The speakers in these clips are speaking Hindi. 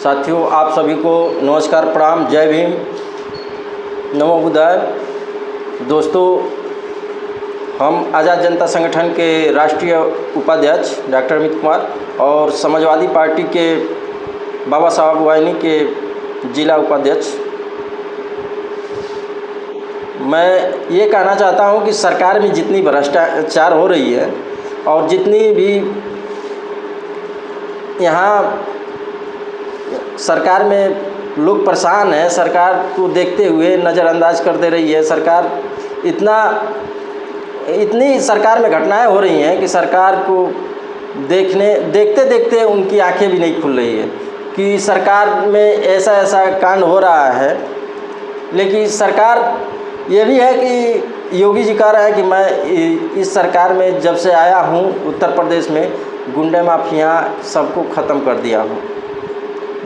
साथियों, आप सभी को नमस्कार, प्रणाम, जय भीम, नमो बुद्धाय। दोस्तों, हम आज़ाद जनता संगठन के राष्ट्रीय उपाध्यक्ष डॉक्टर अमित कुमार और समाजवादी पार्टी के बाबा साहब वाहिनी के जिला उपाध्यक्ष, मैं ये कहना चाहता हूँ कि सरकार में जितनी भ्रष्टाचार हो रही है और जितनी भी यहाँ सरकार में लोग परेशान हैं, सरकार को देखते हुए नज़रअंदाज कर दे रही है। सरकार इतनी सरकार में घटनाएं हो रही हैं कि सरकार को देखते देखते उनकी आंखें भी नहीं खुल रही है कि सरकार में ऐसा कांड हो रहा है। लेकिन सरकार ये भी है कि योगी जी कह रहे हैं कि मैं इस सरकार में जब से आया हूँ उत्तर प्रदेश में गुंडे माफिया सबको ख़त्म कर दिया हूँ।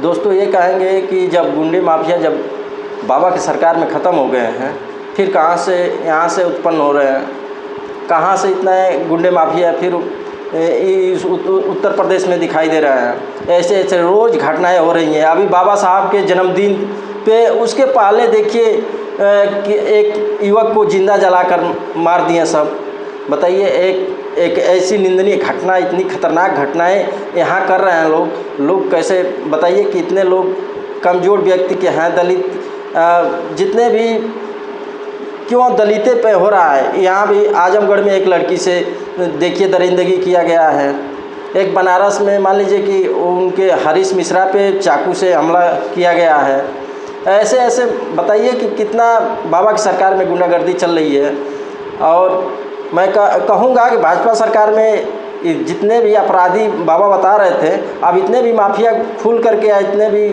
दोस्तों, ये कहेंगे कि जब गुंडे माफिया जब बाबा की सरकार में ख़त्म हो गए हैं, फिर कहाँ से यहाँ से उत्पन्न हो रहे हैं, कहाँ से इतने गुंडे माफिया फिर इस उत्तर प्रदेश में दिखाई दे रहे हैं। ऐसे रोज़ घटनाएं हो रही हैं। अभी बाबा साहब के जन्मदिन पे उसके पहले देखिए कि एक युवक को जिंदा जलाकर मार दिए सब। बताइए, एक ऐसी निंदनीय घटना, इतनी खतरनाक घटनाएं यहाँ कर रहे हैं लोग कैसे? बताइए कि इतने लोग कमज़ोर व्यक्ति के हैं, दलित जितने भी, क्यों दलिते पे हो रहा है। यहाँ भी आजमगढ़ में एक लड़की से देखिए दरिंदगी किया गया है। एक बनारस में मान लीजिए कि उनके हरीश मिश्रा पे चाकू से हमला किया गया है। ऐसे बताइए कि कितना बाबा की सरकार में गुंडागर्दी चल रही है। और मैं कहूँगा कि भाजपा सरकार में जितने भी अपराधी बाबा बता रहे थे, अब इतने भी माफिया खुल करके इतने भी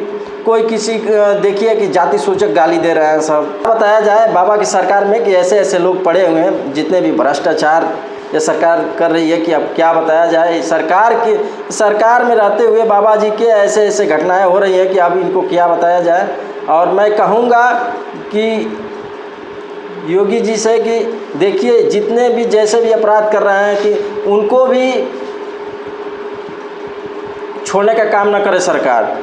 कोई किसी देखिए कि जाति सूचक गाली दे रहे हैं सब। बताया जाए बाबा की सरकार में कि ऐसे लोग पड़े हुए हैं, जितने भी भ्रष्टाचार ये सरकार कर रही है कि अब क्या बताया जाए। सरकार में रहते हुए बाबा जी के ऐसे घटनाएं हो रही हैं कि अब इनको क्या बताया जाए। और मैं कहूँगा कि योगी जी से कि देखिए जितने भी जैसे भी अपराध कर रहे हैं कि उनको भी छोड़ने का काम न करे सरकार।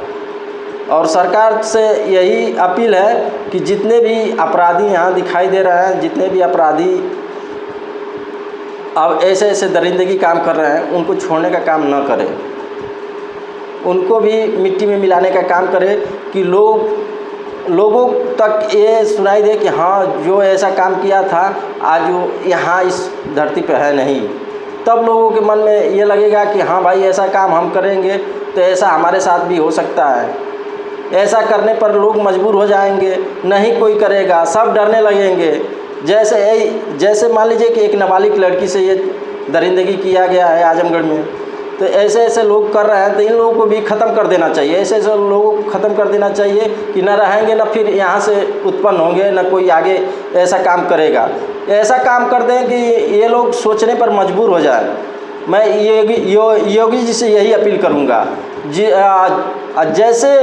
और सरकार से यही अपील है कि जितने भी अपराधी यहाँ दिखाई दे रहे हैं, जितने भी अपराधी अब ऐसे दरिंदगी काम कर रहे हैं, उनको छोड़ने का काम न करें, उनको भी मिट्टी में मिलाने का काम करें कि लोगों तक ये सुनाई दे कि हाँ, जो ऐसा काम किया था आज वो यहाँ इस धरती पे है नहीं। तब लोगों के मन में ये लगेगा कि हाँ भाई, ऐसा काम हम करेंगे तो ऐसा हमारे साथ भी हो सकता है। ऐसा करने पर लोग मजबूर हो जाएंगे, नहीं कोई करेगा, सब डरने लगेंगे। जैसे मान लीजिए कि एक नाबालिग लड़की से ये दरिंदगी किया गया है आजमगढ़ में, तो ऐसे लोग कर रहे हैं तो इन लोगों को भी ख़त्म कर देना चाहिए। ऐसे लोगों को ख़त्म कर देना चाहिए कि न रहेंगे, न फिर यहाँ से उत्पन्न होंगे, न कोई आगे ऐसा काम करेगा। ऐसा काम कर दें कि ये लोग सोचने पर मजबूर हो जाए। मैं योगी जी से यही अपील करूँगा जी। जैसे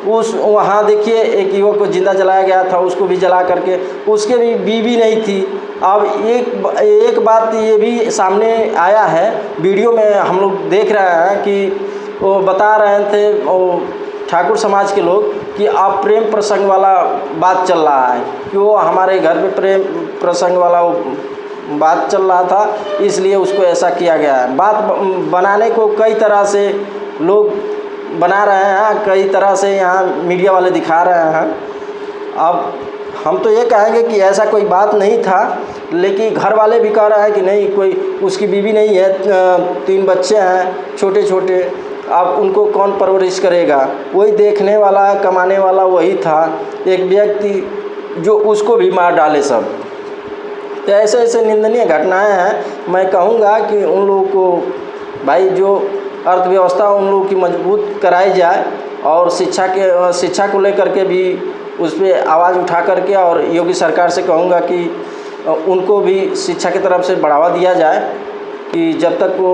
वहाँ देखिए एक युवक को जिंदा जलाया गया था, उसको भी जला करके उसके भी बीवी नहीं थी। अब एक बात ये भी सामने आया है, वीडियो में हम लोग देख रहे हैं कि वो बता रहे थे वो ठाकुर समाज के लोग कि अब प्रेम प्रसंग वाला बात चल रहा है कि वो हमारे घर पे प्रेम प्रसंग वाला बात चल रहा था, इसलिए उसको ऐसा किया गया है। बात बनाने को कई तरह से लोग बना रहे हैं, कई तरह से यहाँ मीडिया वाले दिखा रहे हैं। अब हम तो ये कहेंगे कि ऐसा कोई बात नहीं था, लेकिन घर वाले भी कह रहे हैं कि नहीं, कोई उसकी बीवी नहीं है, 3 बच्चे हैं छोटे छोटे, अब उनको कौन परवरिश करेगा? वही देखने वाला, कमाने वाला वही था, एक व्यक्ति जो उसको भी मार डाले सब। तो ऐसे निंदनीय घटनाएं हैं। मैं कहूँगा कि उन लोगों को भाई जो अर्थव्यवस्था उन लोगों की मजबूत कराई जाए और शिक्षा को लेकर के भी उस पर आवाज़ उठा करके, और योगी सरकार से कहूँगा कि उनको भी शिक्षा की तरफ से बढ़ावा दिया जाए कि जब तक वो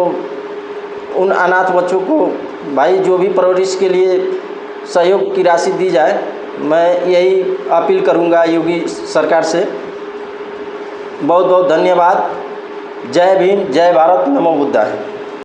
उन अनाथ बच्चों को भाई जो भी परवरिश के लिए सहयोग की राशि दी जाए। मैं यही अपील करूँगा योगी सरकार से। बहुत बहुत धन्यवाद। जय भीम, जय भारत, नमो बुद्धाय।